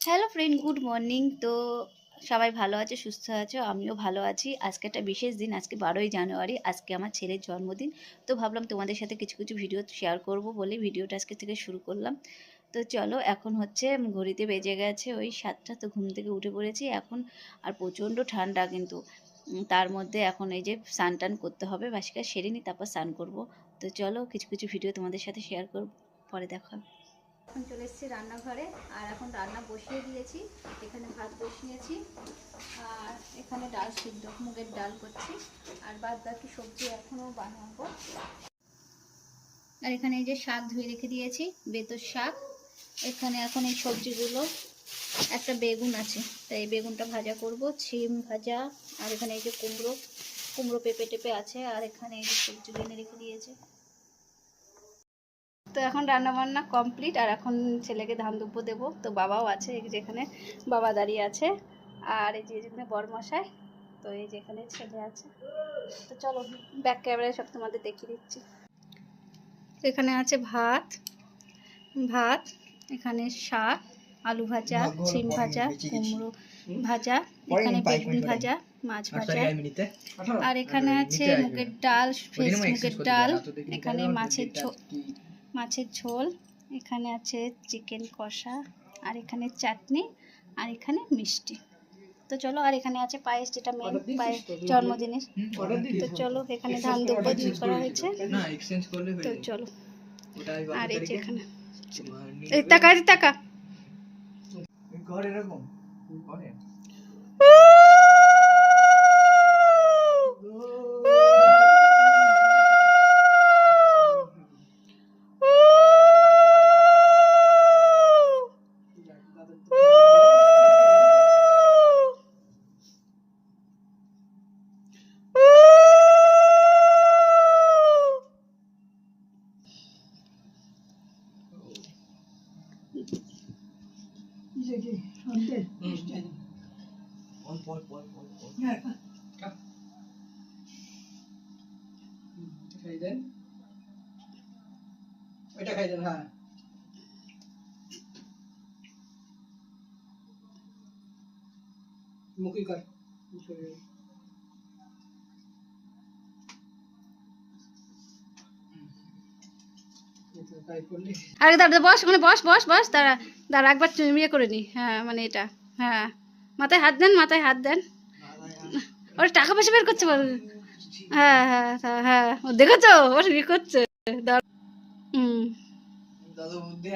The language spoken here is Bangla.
Hello friend, good morning. তো সবাই ভালো আছে, সুস্থ আছো, আমিও ভালো আছি। আজকে একটা বিশেষ দিন, আজকে 12ই জানুয়ারি, আজকে আমার ছেলের জন্মদিন। তো ভাবলাম তোমাদের সাথে কিছু কিছু ভিডিও শেয়ার করব বলে ভিডিওটা আজকে থেকে শুরু করলাম। তো চলো, এখন হচ্ছে ঘড়িতে বেজে গেছে ওই 7টা। তো ঘুম থেকে উঠে পড়েছি এখন, আর প্রচণ্ড ঠান্ডা কিন্তু। তার মধ্যে এখন এই যে স্নান টান করতে হবে, বাসিকা সেরে নিই, তারপর স্নান করবো। তো চলো, কিছু কিছু ভিডিও তোমাদের সাথে শেয়ার করব, পরে দেখা হবে। এখন চলে এসেছি রান্নাঘরে, আর এখন রান্না বসিয়ে দিয়েছি। এখানে ভাত বসিয়েছি, আর এখানে ডাল সিদ্ধ, মুগের ডাল করছি, আর বাদ বাকি সবজি এখনও বানাবো। আর এখানে এই যে শাক ধুয়ে রেখে দিয়েছি, বেতর শাক। এখানে এখন এই সবজিগুলো, একটা বেগুন আছে, তাই এই বেগুনটা ভাজা করব, ছিম ভাজা। আর এখানে এই যে কুমড়ো পেঁপে টেপে আছে, আর এখানে এই যে সবজি এনে রেখে দিয়েছে। তো এখন রান্নাবান্না কমপ্লিট, আর এখন ছেলেকে ধান দুব্বো দেবো। তো বাবাও আছে, এই যেখানে বাবা দাঁড়িয়ে আছে, আর এই যে যেখানে বরমশাই। তো এই যেখানে ছেলে আছে। তো চলো, ব্যাক ক্যামেরায় সব তোমাদের দেখিয়ে দিচ্ছি। এখানে আছে ভাত, এখানে শাক, আলু ভাজা, সিম ভাজা, কুমড়ো ভাজা, এখানে বেগুন ভাজা, মাছ ভাজা, আর এখানে আছে মুগের ডাল, ফ্রেশ মুগের ডাল, এখানে মাছের ঝোল, এখানে আছে চিকেন কষা, আর এখানে চাটনি, আর এখানে মিষ্টি। তো চলো, আর এখানে আছে পায়েস, যেটা মেন পায়েস জন্মদিনের। তো চলো, এখানে ধান দুব্বো করা হয়েছে। তো চলো, আর এই যে এখানে টাকা টাকা খাই দেন। হ্যাঁ, মুখি কর। আরে দাঁড়া, বস, মানে বস বস বস, দাঁড়া দাঁড়া, একবার ইয়ে করে নি। হ্যাঁ, মানে এটা, হ্যাঁ, মাথায় হাত দেন, মাথায় হাত দেন। ওর টাকা পয়সা বের করছে বল। হ্যাঁ হ্যাঁ হ্যাঁ হ্যাঁ, ও দেখেছো ওর ইয়ে করছে। হুম। দাদু বুদ্ধি